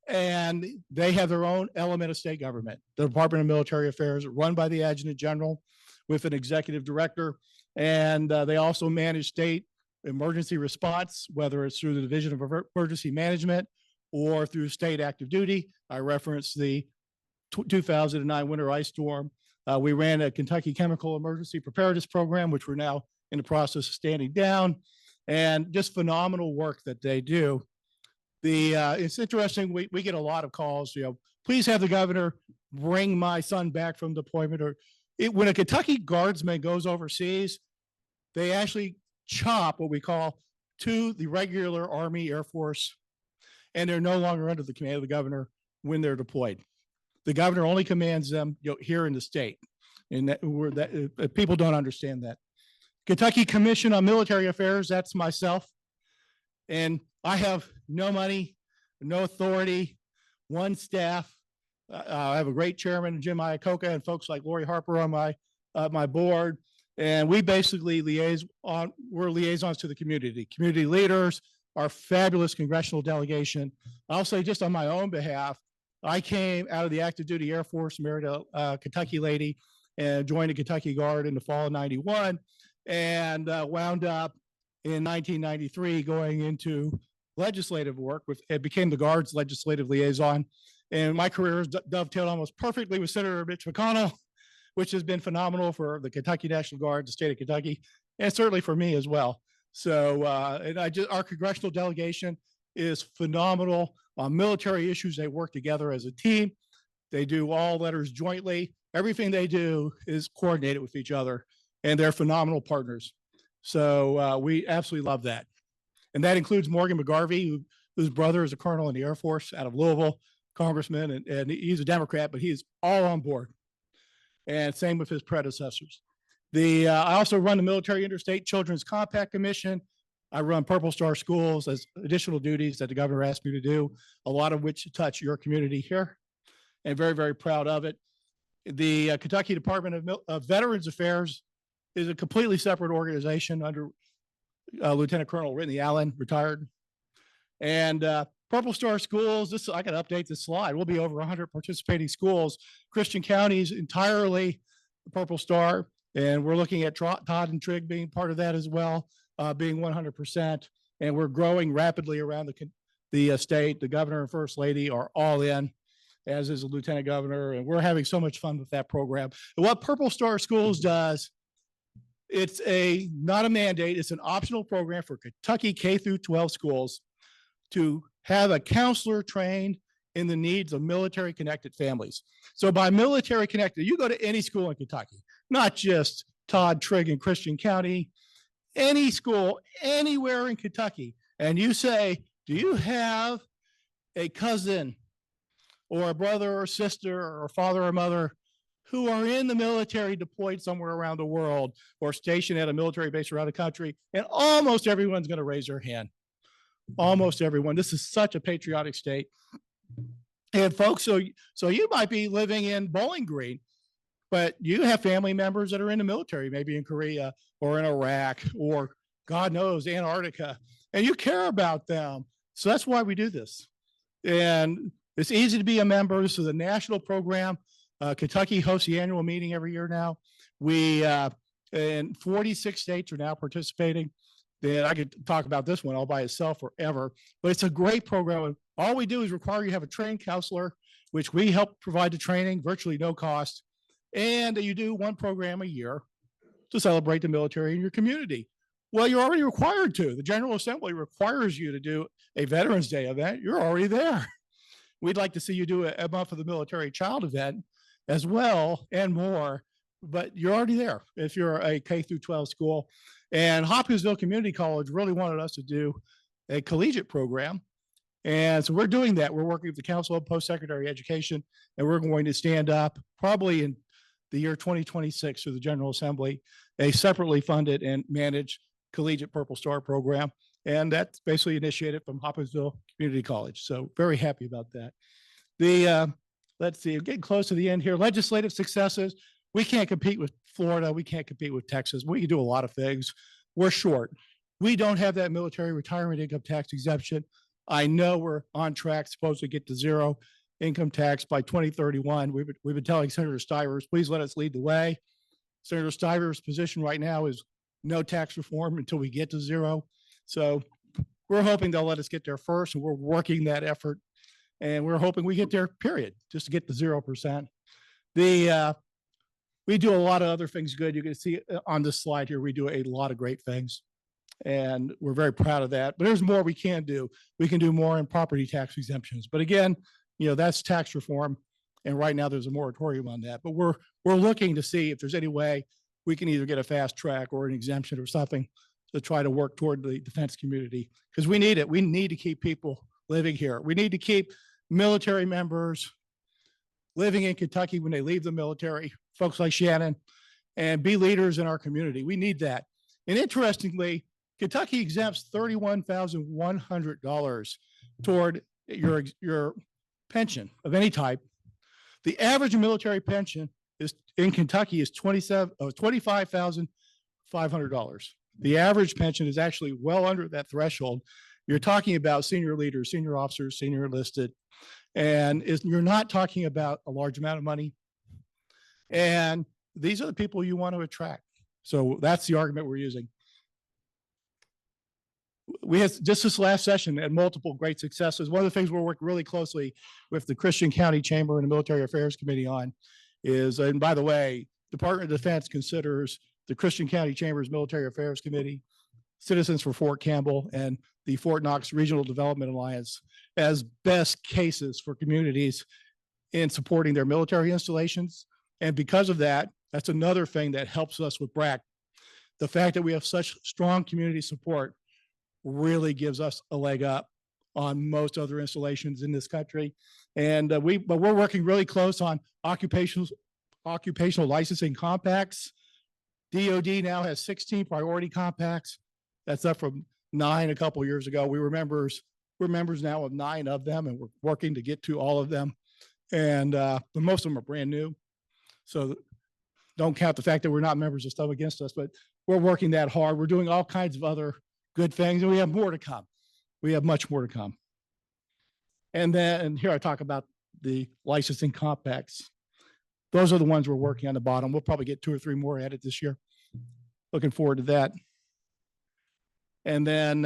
and they have their own element of state government. The Department of Military Affairs, run by the adjutant general with an executive director, and they also manage state emergency response, whether it's through the Division of Emergency Management or through state active duty. I referenced the 2009 winter ice storm. We ran a Kentucky Chemical Emergency Preparedness Program, which we're now in the process of standing down, and just phenomenal work that they do. It's interesting, we get a lot of calls, please have the governor bring my son back from deployment. Or when a Kentucky guardsman goes overseas, they actually chop what we call to the regular Army, Air Force, and they're no longer under the command of the governor when they're deployed. The governor only commands them here in the state. And people don't understand that. Kentucky Commission on Military Affairs, that's myself. And I have no money, no authority, one staff. I have a great chairman, Jim Iacocca, and folks like Lori Harper on my board. And we basically we're liaisons to the community leaders, our fabulous congressional delegation. I'll say just on my own behalf, I came out of the active duty Air Force, married a Kentucky lady, and joined the Kentucky Guard in the fall of '91, and wound up in 1993 going into legislative work and became the Guard's legislative liaison. And my career has dovetailed almost perfectly with Senator Mitch McConnell, which has been phenomenal for the Kentucky National Guard, the state of Kentucky, and certainly for me as well. So, and our congressional delegation is phenomenal on military issues. They work together as a team. They do all letters jointly. Everything they do is coordinated with each other, and they're phenomenal partners. So we absolutely love that. And that includes Morgan McGarvey, whose brother is a colonel in the Air Force out of Louisville, congressman, and he's a Democrat, but he's all on board. And same with his predecessors. I also run the Military Interstate Children's Compact Commission. I run Purple Star Schools as additional duties that the governor asked me to do, a lot of which touch your community here, and very, very proud of it. The Kentucky Department of Veterans Affairs is a completely separate organization under Lieutenant Colonel Whitney Allen, retired. And Purple Star Schools, I can update this slide. We'll be over 100 participating schools. Christian County's entirely Purple Star, and we're looking at Todd and Trigg being part of that as well, being 100%. And we're growing rapidly around the state. The governor and first lady are all in, as is the lieutenant governor, and we're having so much fun with that program. And what Purple Star Schools does, it's not a mandate, it's an optional program for Kentucky K through 12 schools to have a counselor trained in the needs of military connected families. So by military connected, you go to any school in Kentucky, not just Todd, Trigg, and Christian County, any school anywhere in Kentucky, and you say, do you have a cousin or a brother or sister or father or mother who are in the military deployed somewhere around the world or stationed at a military base around the country? And almost everyone's going to raise their hand. Almost everyone. This is such a patriotic state. And folks, so you might be living in Bowling Green, but you have family members that are in the military, maybe in Korea or in Iraq or God knows, Antarctica. and you care about them. So that's why we do this. And it's easy to be a member. This is a national program. Kentucky hosts the annual meeting every year now. We, and 46 states are now participating. Then I could talk about this one all by itself forever, but it's a great program. All we do is require you have a trained counselor, which we help provide the training, virtually no cost. And you do one program a year to celebrate the military in your community. Well, you're already required to. The General Assembly requires you to do a Veterans Day event. You're already there. We'd like to see you do a month of the military child event as well and more, but you're already there if you're a K through 12 school. And Hopkinsville Community College really wanted us to do a collegiate program. And so we're doing that. We're working with the Council of Post-Secondary Education, and we're going to stand up probably in the year 2026 through the General Assembly, a separately funded and managed collegiate Purple Star program. And that's basically initiated from Hopkinsville Community College. So very happy about that. Let's see, getting close to the end here. Legislative successes. We can't compete with Florida. We can't compete with Texas. We can do a lot of things. We're short. We don't have that military retirement income tax exemption. I know we're on track, supposed to get to zero income tax by 2031. We've been telling Senator Stivers, please let us lead the way. Senator Stivers' position right now is no tax reform until we get to zero. So we're hoping they'll let us get there first, and we're working that effort. And we're hoping we get there, period, just to get to 0%. We do a lot of other things good. You can see on this slide here, we do a lot of great things. And we're very proud of that. But there's more we can do. We can do more in property tax exemptions. But again, that's tax reform. And right now there's a moratorium on that. But we're looking to see if there's any way we can either get a fast track or an exemption or something to try to work toward the defense community, because we need it. We need to keep people living here. We need to keep military members living in Kentucky when they leave the military, folks like Shannon, and be leaders in our community. We need that. And interestingly, Kentucky exempts $31,100 toward your pension of any type. The average military pension is in Kentucky is $25,500. The average pension is actually well under that threshold. You're talking about senior leaders, senior officers, senior enlisted, and you're not talking about a large amount of money. And these are the people you want to attract. So that's the argument we're using. We had just this last session had multiple great successes. One of the things we're working really closely with the Christian County Chamber and the Military Affairs Committee on is, and by the way, Department of Defense considers the Christian County Chamber's Military Affairs Committee, Citizens for Fort Campbell, and the Fort Knox Regional Development Alliance as best cases for communities in supporting their military installations. And because of that, that's another thing that helps us with BRAC. The fact that we have such strong community support really gives us a leg up on most other installations in this country. And but we're working really close on occupational licensing compacts. DOD now has 16 priority compacts. That's up from 9 a couple of years ago. We're members now of 9 of them, and we're working to get to all of them. And but most of them are brand new. So don't count the fact that we're not members of stuff against us, but we're working that hard. We're doing all kinds of other good things, and we have more to come. We have much more to come. And then here I talk about the licensing compacts. Those are the ones we're working on the bottom. We'll probably get 2 or 3 more added this year. Looking forward to that. And then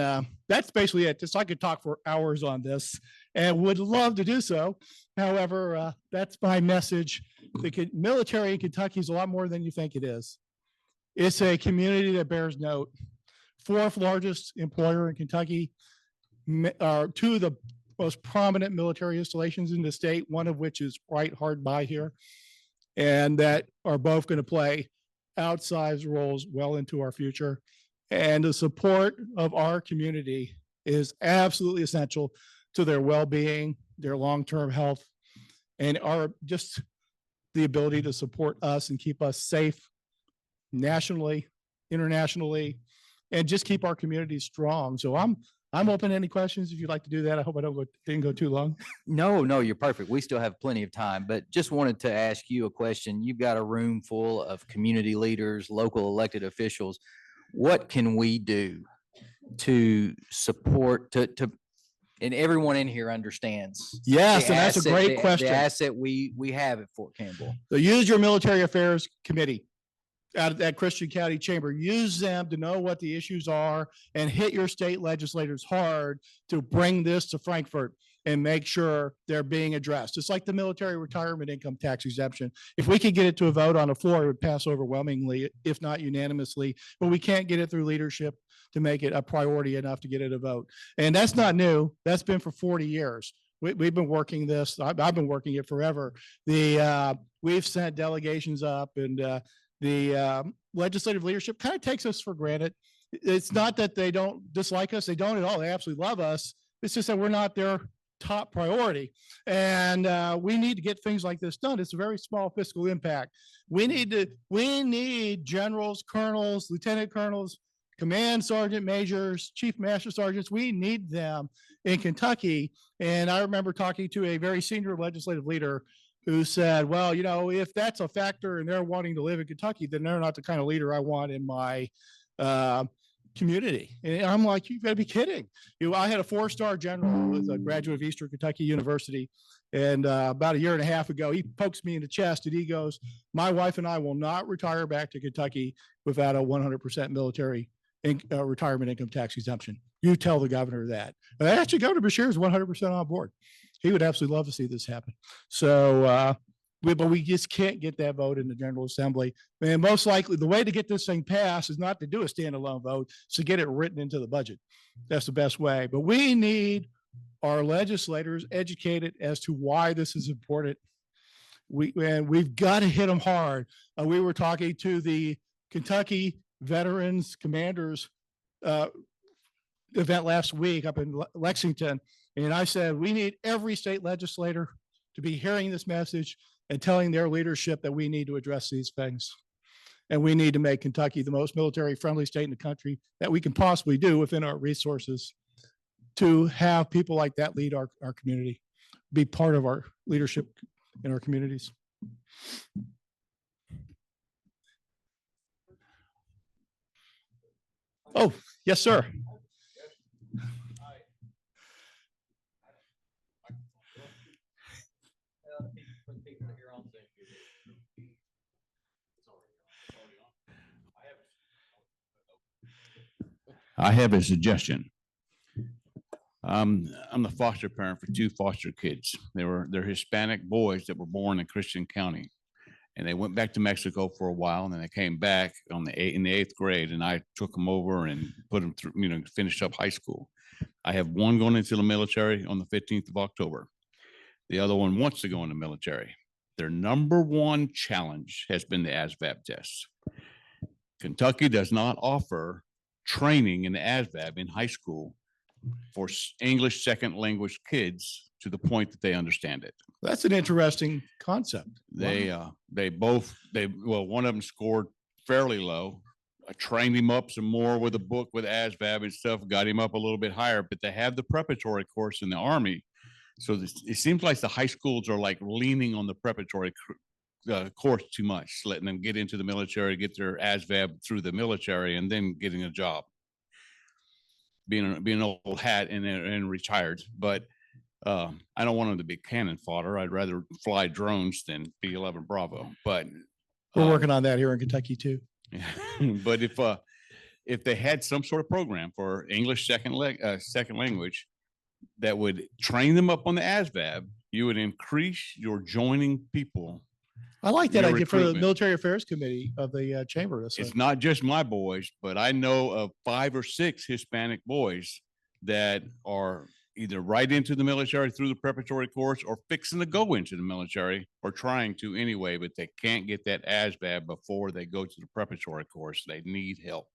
that's basically it. Just I could talk for hours on this and would love to do so. However, that's my message. The military in Kentucky is a lot more than you think it is. It's a community that bears note. 4th largest employer in Kentucky, are 2 of the most prominent military installations in the state, one of which is right hard by here, and that are both going to play outsized roles well into our future. And the support of our community is absolutely essential to their well-being, their long-term health, and just the ability to support us and keep us safe nationally, internationally, and just keep our community strong. So I'm open to any questions if you'd like to do that. I hope I didn't go too long. No, you're perfect. We still have plenty of time, but just wanted to ask you a question. You've got a room full of community leaders, local elected officials. What can we do to support, and everyone in here understands. Yes, the and that's a asset- great the- question. The asset we have at Fort Campbell. So use your military affairs committee out of that Christian County Chamber. Use them to know what the issues are and hit your state legislators hard to bring this to Frankfurt and make sure they're being addressed. It's like the military retirement income tax exemption. If we could get it to a vote on the floor, it would pass overwhelmingly, if not unanimously, but we can't get it through leadership to make it a priority enough to get it a vote. And that's not new. That's been for 40 years. We've been working this. I've been working it forever. We've sent delegations up, and the legislative leadership kind of takes us for granted. It's not that they don't dislike us. They don't at all. They absolutely love us. It's just that we're not their top priority. And we need to get things like this done. It's a very small fiscal impact. We need generals, colonels, lieutenant colonels, command sergeant majors, chief master sergeants. We need them in Kentucky. And I remember talking to a very senior legislative leader who said, well, if that's a factor and they're wanting to live in Kentucky, then they're not the kind of leader I want in my community. And I'm like, you've got to be kidding. I had a 4-star general who was a graduate of Eastern Kentucky University. And about a year and a half ago, he pokes me in the chest and he goes, my wife and I will not retire back to Kentucky without a 100% military retirement income tax exemption. You tell the governor that. And actually, Governor Beshear is 100% on board. He would absolutely love to see this happen. So, but we just can't get that vote in the General Assembly. And most likely, the way to get this thing passed is not to do a standalone vote, it's to get it written into the budget. That's the best way. But we need our legislators educated as to why this is important. We've got to hit them hard. We were talking to the Kentucky Veterans Commanders event last week up in Lexington. And I said, we need every state legislator to be hearing this message and telling their leadership that we need to address these things. And we need to make Kentucky the most military friendly state in the country that we can possibly do within our resources to have people like that lead our community, be part of our leadership in our communities. Oh, yes, sir. I have a suggestion. I'm the foster parent for 2 foster kids. They're Hispanic boys that were born in Christian County. And they went back to Mexico for a while, and then they came back in the 8th grade, and I took them over and put them through, finished up high school. I have one going into the military on the 15th of October. The other one wants to go in the military. Their number one challenge has been the ASVAB test. Kentucky does not offer training in the ASVAB in high school for English second language kids to the point that they understand it. That's an interesting concept. Well, one of them scored fairly low. I trained him up some more with a book with ASVAB and stuff, got him up a little bit higher, but they have the preparatory course in the Army. So it seems like the high schools are like leaning on the preparatory course too much, letting them get into the military, get their ASVAB through the military, and then getting a job. Being an old hat and retired, but I don't want them to be cannon fodder. I'd rather fly drones than B-11 Bravo. But we're working on that here in Kentucky too. But if they had some sort of program for English second language that would train them up on the ASVAB, you would increase your joining people. I like that idea for the Military Affairs Committee of the Chamber. It's not just my boys, but I know of 5 or 6 Hispanic boys that are either right into the military through the preparatory course or fixing to go into the military or trying to anyway, but they can't get that ASVAB before they go to the preparatory course. They need help.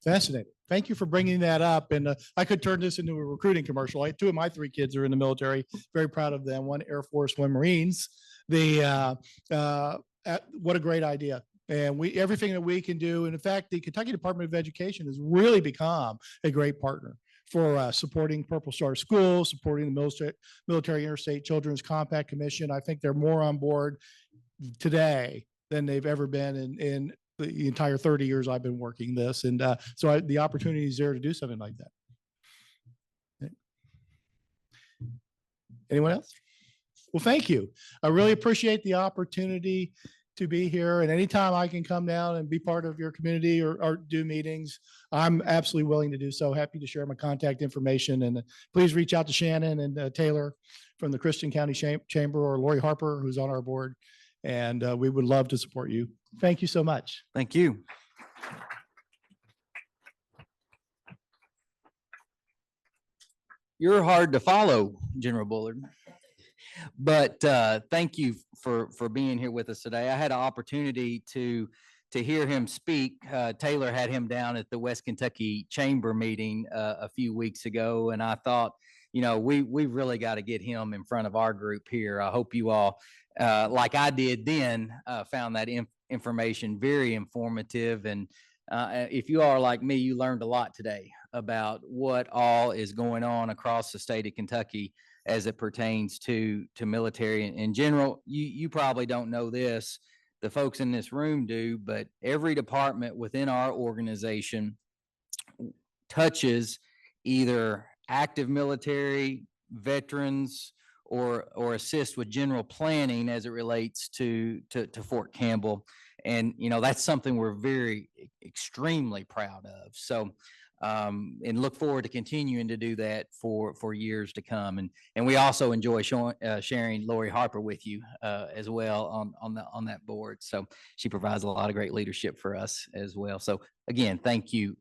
Fascinating. Thank you for bringing that up. And I could turn this into a recruiting commercial. 2 of my 3 kids are in the military. Very proud of them. 1 Air Force, 1 Marines. What a great idea. And everything that we can do. And in fact, the Kentucky Department of Education has really become a great partner for supporting Purple Star Schools, supporting the Military Interstate Children's Compact Commission. I think they're more on board today than they've ever been in the entire 30 years I've been working this. And so the opportunity is there to do something like that. Anyone else? Well, thank you. I really appreciate the opportunity to be here. And anytime I can come down and be part of your community or do meetings, I'm absolutely willing to do so. Happy to share my contact information. And please reach out to Shannon and Taylor from the Christian County Chamber, or Lori Harper, who's on our board. And we would love to support you. Thank you so much. Thank you. You're hard to follow, General Bullard. But thank you for being here with us today. I had an opportunity to hear him speak. Taylor had him down at the West Kentucky Chamber meeting a few weeks ago, and I thought, you know, we really got to get him in front of our group here. I hope you all, like I did then, found that information very informative. And if you are like me, you learned a lot today about what all is going on across the state of Kentucky as it pertains to military in general. You probably don't know this, the folks in this room do, but every department within our organization touches either active military, veterans, or assist with general planning as it relates to Fort Campbell. And, you know, that's something we're very extremely proud of. So, and look forward to continuing to do that for years to come. And we also enjoy sharing Lori Harper with you as well on that board. So she provides a lot of great leadership for us as well. So again, thank you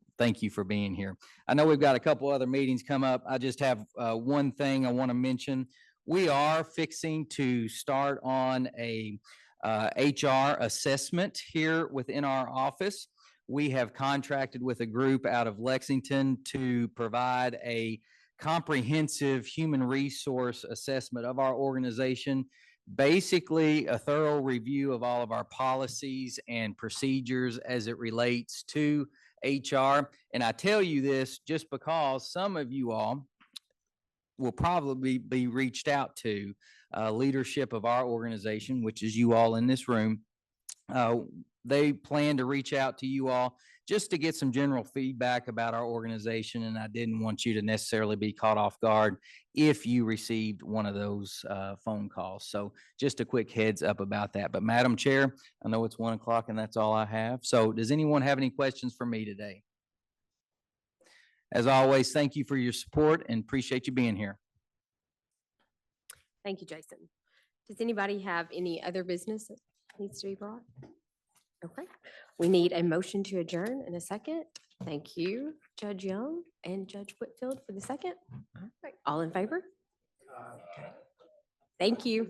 for being here. I know we've got a couple other meetings come up. I just have one thing I want to mention. We are fixing to start on a HR assessment here within our office. We have contracted with a group out of Lexington to provide a comprehensive human resource assessment of our organization, basically a thorough review of all of our policies and procedures as it relates to HR. And I tell you this just because some of you all will probably be reached out to, leadership of our organization, which is you all in this room. They plan to reach out to you all just to get some general feedback about our organization. And I didn't want you to necessarily be caught off guard if you received one of those phone calls. So just a quick heads up about that. But Madam Chair, I know it's 1 o'clock and that's all I have. So does anyone have any questions for me today? As always, thank you for your support and appreciate you being here. Thank you, Jason. Does anybody have any other business that needs to be brought? Okay, we need a motion to adjourn in a second. Thank you, Judge Young and Judge Whitfield for the second. All right, all in favor? Okay. Thank you.